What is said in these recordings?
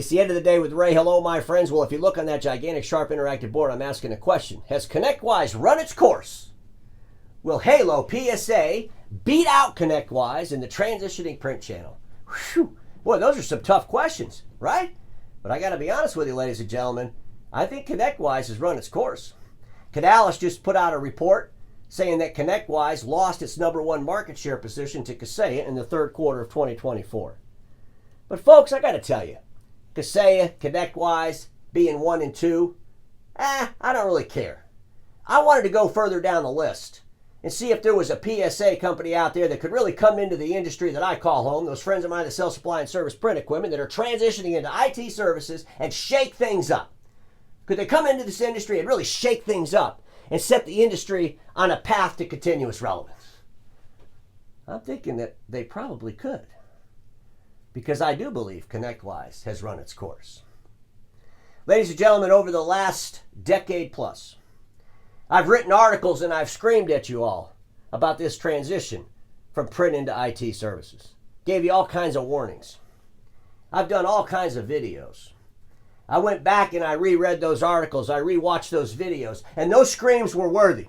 It's the end of the day with Ray. Hello, my friends. Well, if you look on that gigantic, sharp, interactive board, I'm asking a question. Has ConnectWise run its course? Will Halo PSA beat out ConnectWise in the transitioning print channel? Whew. Boy, those are some tough questions, right? But I got to be honest with you, ladies and gentlemen. I think ConnectWise has run its course. Canalys just put out a report saying that ConnectWise lost its #1 market share position to Kaseya in the third quarter of 2024. But folks, I got to tell you, Kaseya, ConnectWise being 1 and 2, I don't really care. I wanted to go further down the list and see if there was a PSA company out there that could really come into the industry that I call home, those friends of mine that sell supply and service print equipment that are transitioning into IT services and shake things up. Could they come into this industry and really shake things up and set the industry on a path to continuous relevance? I'm thinking that they probably could, because I do believe ConnectWise has run its course. Ladies and gentlemen, over the last decade plus, I've written articles and I've screamed at you all about this transition from print into IT services. Gave you all kinds of warnings. I've done all kinds of videos. I went back and I reread those articles, I rewatched those videos, and those screams were worthy.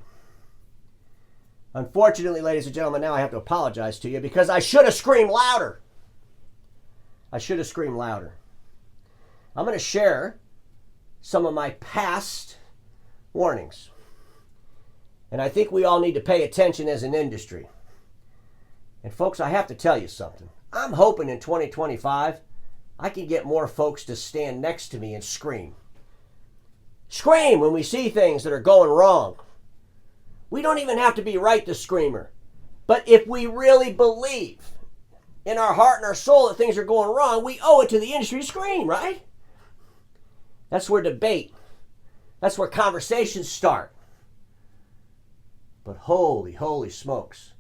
Unfortunately, ladies and gentlemen, now I have to apologize to you because I should have screamed louder. I should have screamed louder. I'm going to share some of my past warnings. And I think we all need to pay attention as an industry. And folks, I have to tell you something. I'm hoping in 2025, I can get more folks to stand next to me and scream. Scream when we see things that are going wrong. We don't even have to be right the screamer. But if we really believe in our heart and our soul that things are going wrong, we owe it to the industry to scream, right? That's where debate, that's where conversations start. But holy smokes,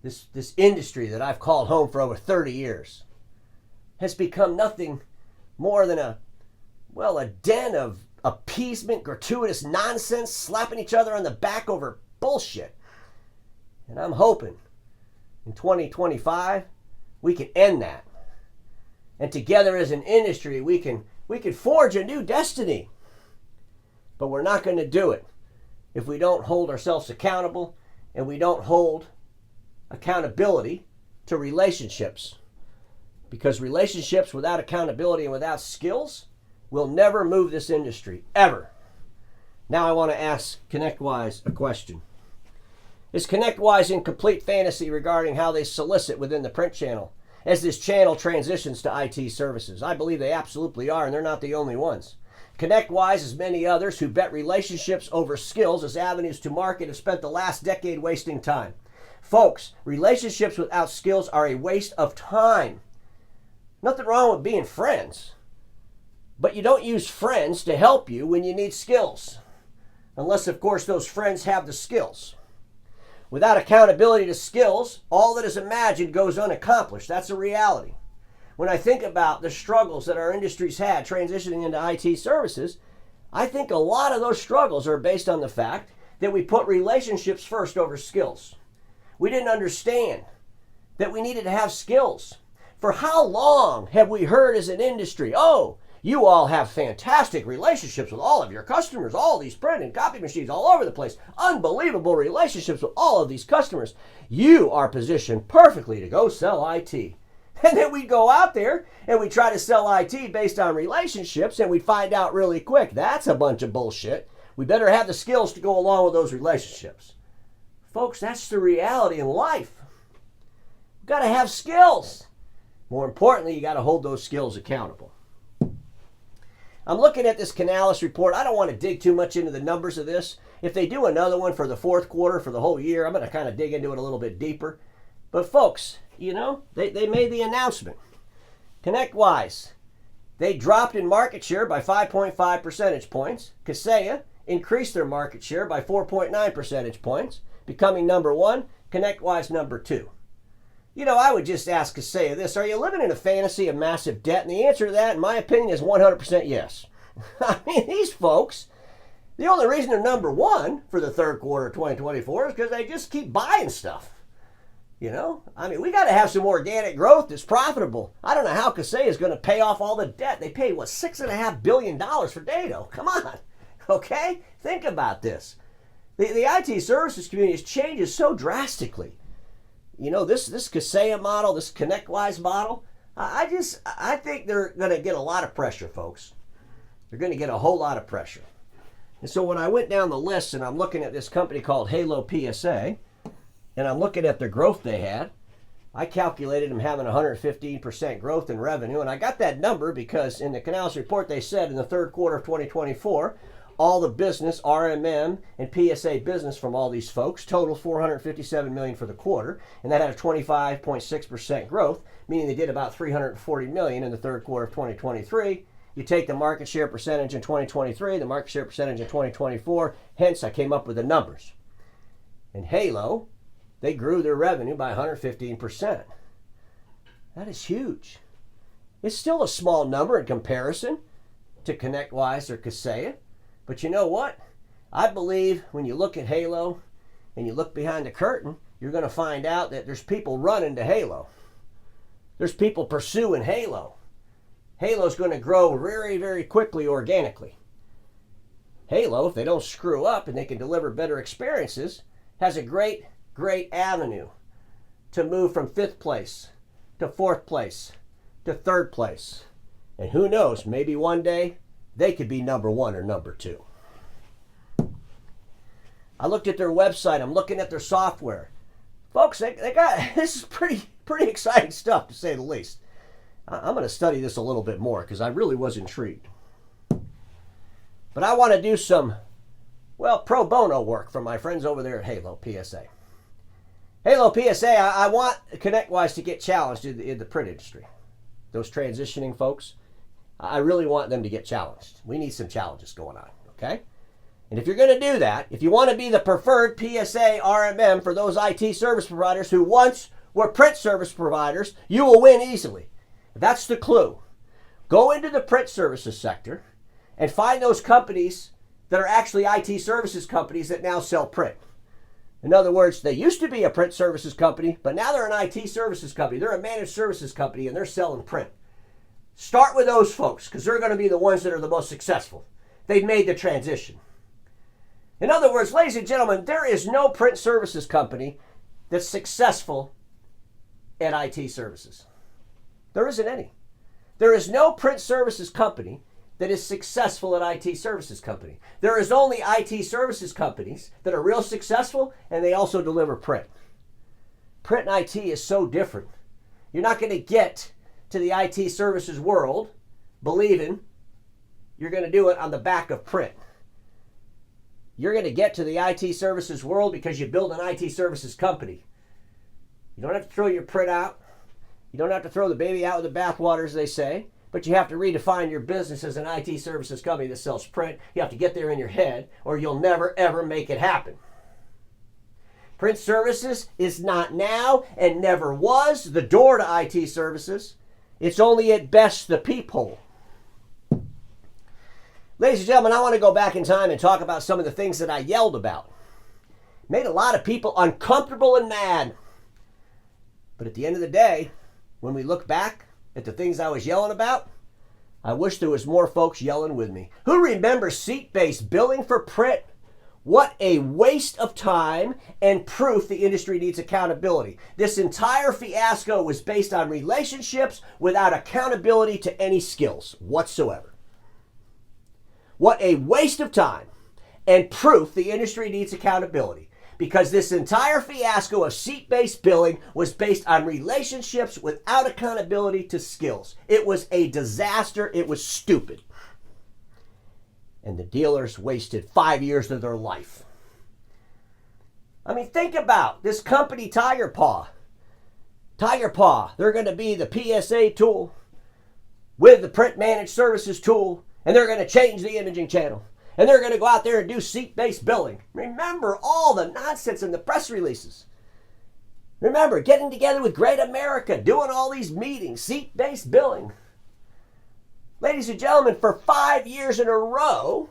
this industry that I've called home for over 30 years has become nothing more than a den of appeasement, gratuitous nonsense, slapping each other on the back over bullshit. And I'm hoping in 2025, we can end that. And together as an industry, we can forge a new destiny. But we're not going to do it if we don't hold ourselves accountable and we don't hold accountability to relationships. Because relationships without accountability and without skills will never move this industry, ever. Now I want to ask ConnectWise a question. Is ConnectWise in complete fantasy regarding how they solicit within the print channel as this channel transitions to IT services? I believe they absolutely are, and they're not the only ones. ConnectWise, as many others who bet relationships over skills as avenues to market, have spent the last decade wasting time. Folks, relationships without skills are a waste of time. Nothing wrong with being friends, but you don't use friends to help you when you need skills. Unless, of course, those friends have the skills. Without accountability to skills, all that is imagined goes unaccomplished. That's a reality. When I think about the struggles that our industry's had transitioning into IT services, I think a lot of those struggles are based on the fact that we put relationships first over skills. We didn't understand that we needed to have skills. For how long have we heard as an industry, oh, you all have fantastic relationships with all of your customers, all these print and copy machines all over the place, unbelievable relationships with all of these customers. You are positioned perfectly to go sell IT. And then we go out there and we try to sell IT based on relationships, and we find out really quick that's a bunch of bullshit. We better have the skills to go along with those relationships. Folks, that's the reality in life. You've got to have skills. More importantly, you got to hold those skills accountable. I'm looking at this Canalys report. I don't want to dig too much into the numbers of this. If they do another one for the fourth quarter, for the whole year, I'm going to kind of dig into it a little bit deeper. But folks, you know, they made the announcement. ConnectWise, they dropped in market share by 5.5 percentage points. Kaseya increased their market share by 4.9 percentage points, becoming #1, ConnectWise #2. You know, I would just ask Kaseya this: are you living in a fantasy of massive debt? And the answer to that, in my opinion, is 100% yes. I mean, these folks, the only reason they're #1 for the third quarter of 2024 is because they just keep buying stuff. You know, I mean, we got to have some organic growth that's profitable. I don't know how Kaseya is going to pay off all the debt. They paid, what, $6.5 billion for Dado. Come on, okay? Think about this. The IT services community has changed so drastically. You know, this Kaseya model, this ConnectWise model, I think they're going to get a lot of pressure, folks. They're going to get a whole lot of pressure. And so when I went down the list and I'm looking at this company called Halo PSA, and I'm looking at the growth they had, I calculated them having 115% growth in revenue, and I got that number because in the Canals report they said in the third quarter of 2024, all the business, RMM and PSA business from all these folks totaled $457 million for the quarter, and that had a 25.6% growth, meaning they did about $340 million in the third quarter of 2023. You take the market share percentage in 2023, the market share percentage in 2024, hence I came up with the numbers. And Halo, they grew their revenue by 115%. That is huge. It's still a small number in comparison to ConnectWise or Kaseya. But you know what? I believe when you look at Halo and you look behind the curtain, you're going to find out that there's people running to Halo. There's people pursuing Halo. Halo's going to grow very, very quickly organically. Halo, if they don't screw up and they can deliver better experiences, has a great avenue to move from 5th place to 4th place to 3rd place. And who knows, maybe one day they could be number 1 or number 2. I looked at their website. I'm looking at their software. Folks, they got, this is pretty exciting stuff, to say the least. I'm going to study this a little bit more because I really was intrigued. But I want to do some, well, pro bono work for my friends over there at Halo PSA. Halo PSA, I want ConnectWise to get challenged in the print industry. Those transitioning folks, I really want them to get challenged. We need some challenges going on, okay? And if you're going to do that, if you want to be the preferred PSA RMM for those IT service providers who once were print service providers, you will win easily. That's the clue. Go into the print services sector and find those companies that are actually IT services companies that now sell print. In other words, they used to be a print services company, but now they're an IT services company. They're a managed services company, and they're selling print. Start with those folks, because they're going to be the ones that are the most successful. They've made the transition. In other words, ladies and gentlemen, there is no print services company that's successful at IT services. There isn't any. There is no print services company that is successful at IT services company. There is only IT services companies that are real successful, and they also deliver print. Print and IT is so different. You're not going to get to the IT services world believing you're going to do it on the back of print. You're going to get to the IT services world because you build an IT services company. You don't have to throw your print out. You don't have to throw the baby out with the bathwater, as they say. But you have to redefine your business as an IT services company that sells print. You have to get there in your head, or you'll never, ever make it happen. Print services is not now and never was the door to IT services. It's only at best the peephole. Ladies and gentlemen, I want to go back in time and talk about some of the things that I yelled about. Made a lot of people uncomfortable and mad. But at the end of the day, when we look back at the things I was yelling about, I wish there was more folks yelling with me. Who remembers seat-based billing for print? What a waste of time and proof the industry needs accountability. This entire fiasco was based on relationships without accountability to any skills whatsoever. What a waste of time and proof the industry needs accountability. Because this entire fiasco of seat-based billing was based on relationships without accountability to skills. It was a disaster. It was stupid. And the dealers wasted 5 years of their life. I mean, think about this company, Tiger Paw. Tiger Paw, they're going to be the PSA tool with the print managed services tool, and they're going to change the imaging channel. And they're going to go out there and do seat-based billing. Remember all the nonsense in the press releases. Remember getting together with Great America, doing all these meetings, seat-based billing. Ladies and gentlemen, for 5 years in a row,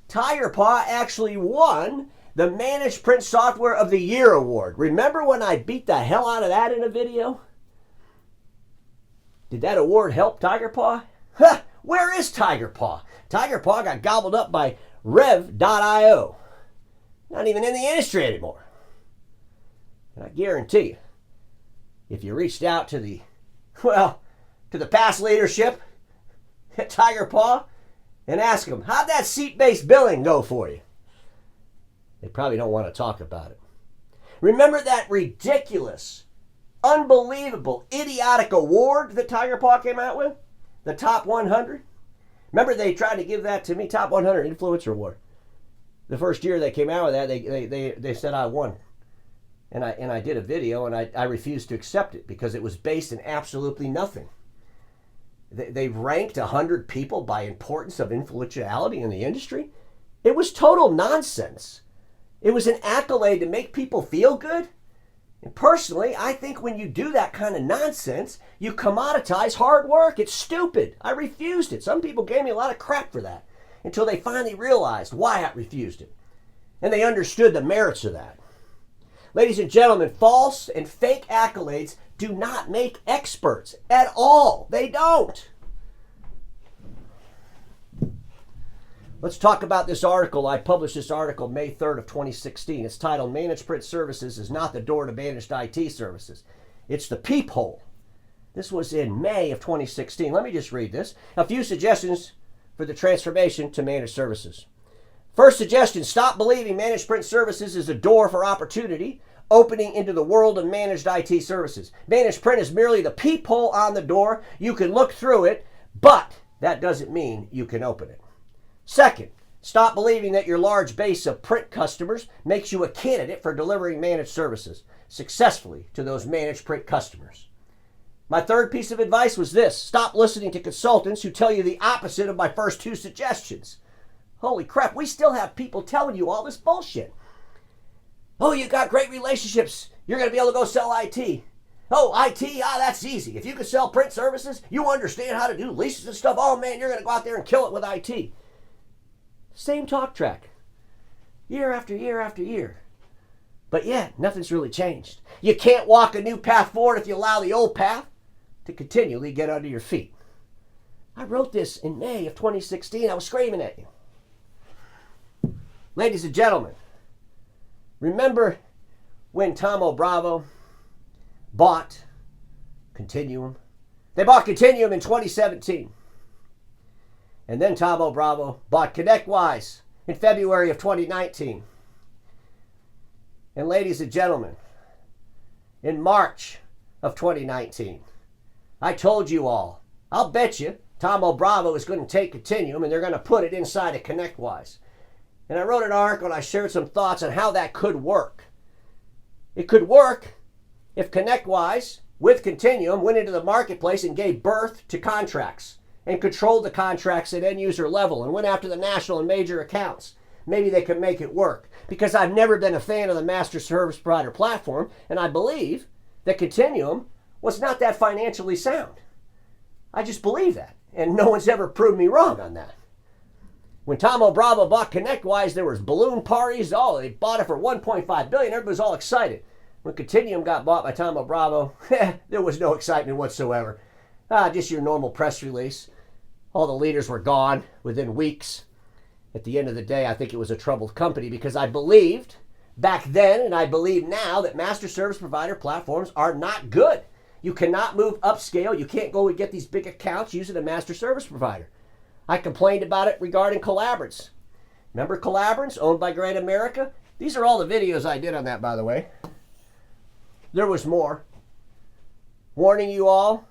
Tiger Paw actually won the Managed Print Software of the Year award. Remember when I beat the hell out of that in a video? Did that award help Tiger Paw? Huh, where is Tiger Paw? Tiger Paw got gobbled up by Rev.io. Not even in the industry anymore. And I guarantee you, if you reached out to the past leadership at Tiger Paw and asked them, how'd that seat-based billing go for you? They probably don't want to talk about it. Remember that ridiculous, unbelievable, idiotic award that Tiger Paw came out with? The Top 100? Remember they tried to give that to me, Top 100 Influencer Award. The first year they came out with that, they said I won. And I did a video, and I refused to accept it because it was based in absolutely nothing. They ranked 100 people by importance of influentiality in the industry. It was total nonsense. It was an accolade to make people feel good. And personally, I think when you do that kind of nonsense, you commoditize hard work. It's stupid. I refused it. Some people gave me a lot of crap for that until they finally realized why I refused it. And they understood the merits of that. Ladies and gentlemen, false and fake accolades do not make experts at all. They don't. Let's talk about this article. I published this article May 3rd of 2016. It's titled, Managed Print Services is not the door to managed IT services. It's the peephole. This was in May of 2016. Let me just read this. A few suggestions for the transformation to managed services. First suggestion, stop believing managed print services is a door for opportunity, opening into the world of managed IT services. Managed print is merely the peephole on the door. You can look through it, but that doesn't mean you can open it. Second, stop believing that your large base of print customers makes you a candidate for delivering managed services successfully to those managed print customers. My third piece of advice was this. Stop listening to consultants who tell you the opposite of my first two suggestions. Holy crap, we still have people telling you all this bullshit. Oh, you got great relationships. You're going to be able to go sell IT. Oh, IT, that's easy. If you can sell print services, you understand how to do leases and stuff. Oh, man, you're going to go out there and kill it with IT. Same talk track. Year after year after year. But yet, nothing's really changed. You can't walk a new path forward if you allow the old path to continually get under your feet. I wrote this in May of 2016. I was screaming at you. Ladies and gentlemen, remember when Tomo Bravo bought Continuum? They bought Continuum in 2017. And then Tomo Bravo bought ConnectWise in February of 2019. And ladies and gentlemen, in March of 2019, I told you all, I'll bet you Tomo Bravo is going to take Continuum and they're going to put it inside of ConnectWise. And I wrote an article and I shared some thoughts on how that could work. It could work if ConnectWise with Continuum went into the marketplace and gave birth to contracts and controlled the contracts at end user level and went after the national and major accounts. Maybe they could make it work. Because I've never been a fan of the master service provider platform, and I believe that Continuum was not that financially sound. I just believe that, and no one's ever proved me wrong on that. When Tomo Bravo bought ConnectWise, there was balloon parties. Oh, they bought it for $1.5 billion. Everybody was all excited. When Continuum got bought by Tomo Bravo, there was no excitement whatsoever. Just your normal press release. All the leaders were gone within weeks. At the end of the day, I think it was a troubled company because I believed back then and I believe now that master service provider platforms are not good. You cannot move upscale. You can't go and get these big accounts using a master service provider. I complained about it regarding Collaborants. Remember Collaborants, owned by Great America? These are all the videos I did on that, by the way. There was more. Warning you all,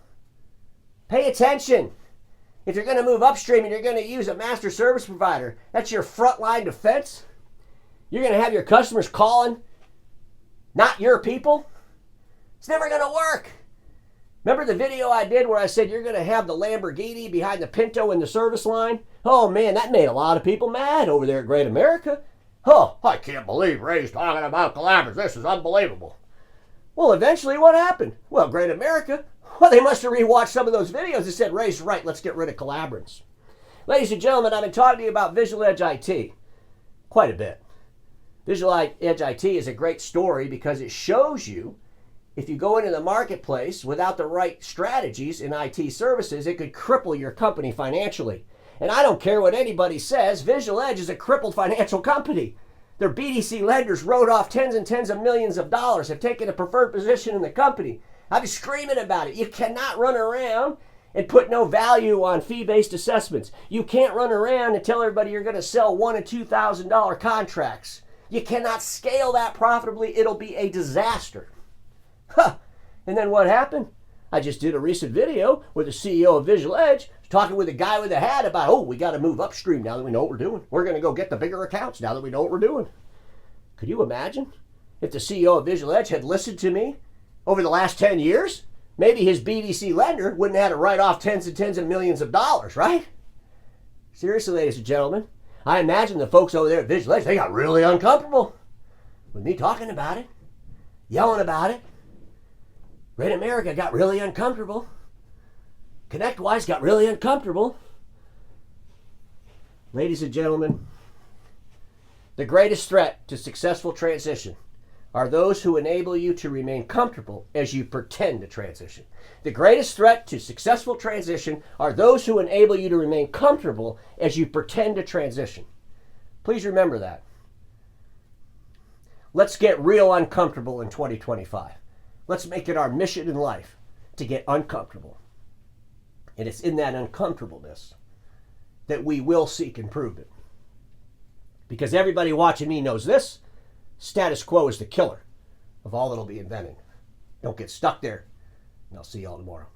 pay attention. If you're going to move upstream and you're going to use a master service provider, that's your frontline defense. You're going to have your customers calling, not your people. It's never going to work. Remember the video I did where I said you're going to have the Lamborghini behind the Pinto in the service line? Oh man, that made a lot of people mad over there at Great America. Oh, I can't believe Ray's talking about Collaborants. This is unbelievable. Well, eventually what happened? Well, Great America, they must have rewatched some of those videos and said, Ray's right, let's get rid of Collaborants. Ladies and gentlemen, I've been talking to you about Visual Edge IT quite a bit. Visual Edge IT is a great story because it shows you if you go into the marketplace without the right strategies in IT services, it could cripple your company financially. And I don't care what anybody says, Visual Edge is a crippled financial company. Their BDC lenders wrote off tens and tens of millions of dollars, have taken a preferred position in the company. I've been screaming about it. You cannot run around and put no value on fee-based assessments. You can't run around and tell everybody you're going to sell $1,000 and $2,000 contracts. You cannot scale that profitably. It'll be a disaster. Huh. And then what happened? I just did a recent video with the CEO of Visual Edge talking with a guy with a hat about, oh, we got to move upstream now that we know what we're doing. We're going to go get the bigger accounts now that we know what we're doing. Could you imagine if the CEO of Visual Edge had listened to me over the last 10 years? Maybe his BDC lender wouldn't have had to write off tens and tens of millions of dollars, right? Seriously, ladies and gentlemen, I imagine the folks over there at Visual Edge, they got really uncomfortable with me talking about it, yelling about it. Great America got really uncomfortable. ConnectWise got really uncomfortable. Ladies and gentlemen, the greatest threat to successful transition are those who enable you to remain comfortable as you pretend to transition. The greatest threat to successful transition are those who enable you to remain comfortable as you pretend to transition. Please remember that. Let's get real uncomfortable in 2025. Let's make it our mission in life to get uncomfortable. And it's in that uncomfortableness that we will seek improvement. Because everybody watching me knows this. Status quo is the killer of all that'll be invented. Don't get stuck there, and I'll see y'all tomorrow.